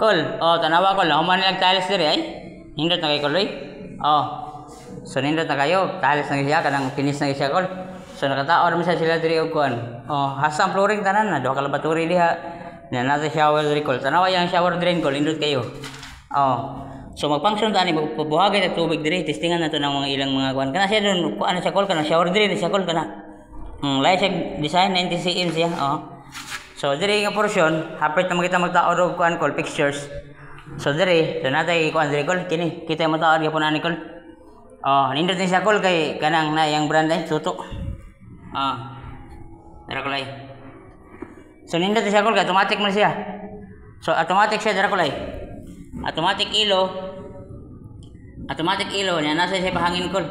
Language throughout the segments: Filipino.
Kol, oh, tanawa kol, human nilang tiles diri ay. Nindot na kay kol oy. Oh. So nindot na kayo, tiles na siya kanang finish na siya kol. So nakataon naman sila diri og kuan. Oh, hasang flooring tanan na duha ka laboratory diha. Na nasa shower diri kol. Tanawa yang shower drain kol, nindot kayo. Oh. So mag-function tani magbuhagay og tubig diri, testingan nato ng mga ilang mga kuan. Kana siya don kuan siya kol kana shower drain siya kol kana. Lain siya design 90 cm siya. Oh. So diri nga portion, hapit na makita magtaod og kuan kol pictures. So diri, so natay kuan diri kol kini, kita mo taod gyapon ani kol. Oh, nindot ni siya kol kay kanang na yang brand ay tutok. Ah. Dira kol ay. So nindot ni siya kol kay automatic man siya. So automatic siya dira kol ay. Automatic ilo. Automatic ilo niya nasa siya pahangin kol.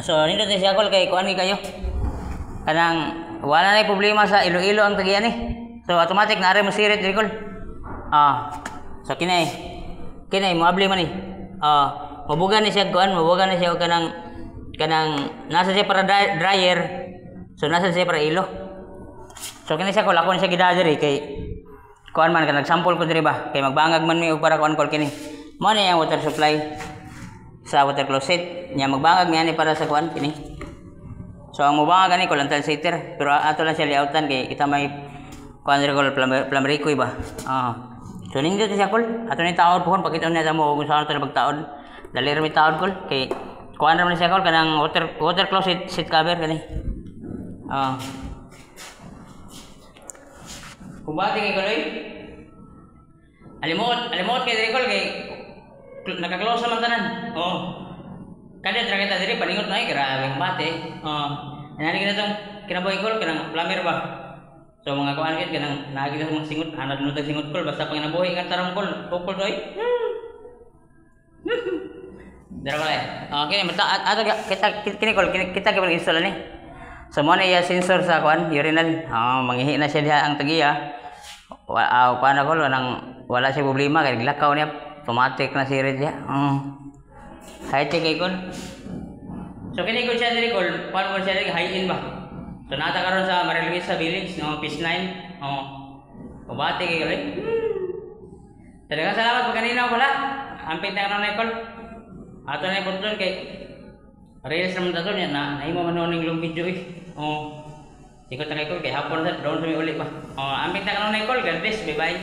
So nindot ni siya kol kay kuan kayo. Kanang wala na problema sa ilo-ilo ang tagian eh. So automatic na are mo sirit diri kol. So kinay moable man eh. Mabugan ni siya kuan, mabugan ni siya kanang nasa siya para dryer. So nasa siya para ilo. So kinay siya kol ako ni siya gida diri kay kuan man kanang sample ko diri ba kay magbangag man mi og para kuan kol kini. Mao ni ang water supply sa water closet nya magbangag mi ani para sa kuan kini. So ang mubanga gani ko lang tal setter pero ato lang siya layoutan kay kita may kuan diri kol plumber ko ba. So nindot siya kol ato ni taod pohon pakita na mo kung saan to nagtaod. Dali ra mi taod kol kay kuan ra man siya kol kanang water closet seat cover kani. Kubati kay koloy. Alimot kay diri kol kay naka-close naman tanan. Kada tra kita diri paningot na grabe mate. Nani kita tong kinabuhi kol kanang plumber ba. So mga kuan kit kanang naagi sa mga singot, anad nutag singot kol basta pang kinabuhi kan tarong kol, pupol toy. Dara kay. Okay, mata ato kita kini kol kita kay install ni. So mo na iya sensor sa kuan urinal. Manghihi na siya diha ang tagiya. Kuan na kol nang wala siya problema kay lakaw niya automatic na siya diha. High-tech kay kon. So kini ko siya diri kol, paano mo siya diri high-end ba? So nata karon sa Mariluis sa Billings, no, Piece 9. Kubati kay kol. Talagang salamat pag kanina pala. Amping ta karon kol. Ato na ipon kay reels naman tato niya na nahimo man ning long video eh. Ikot na kay kol kay hapon sa doon sa mi uli ba. Amping ta karon kol, God bless, bye bye.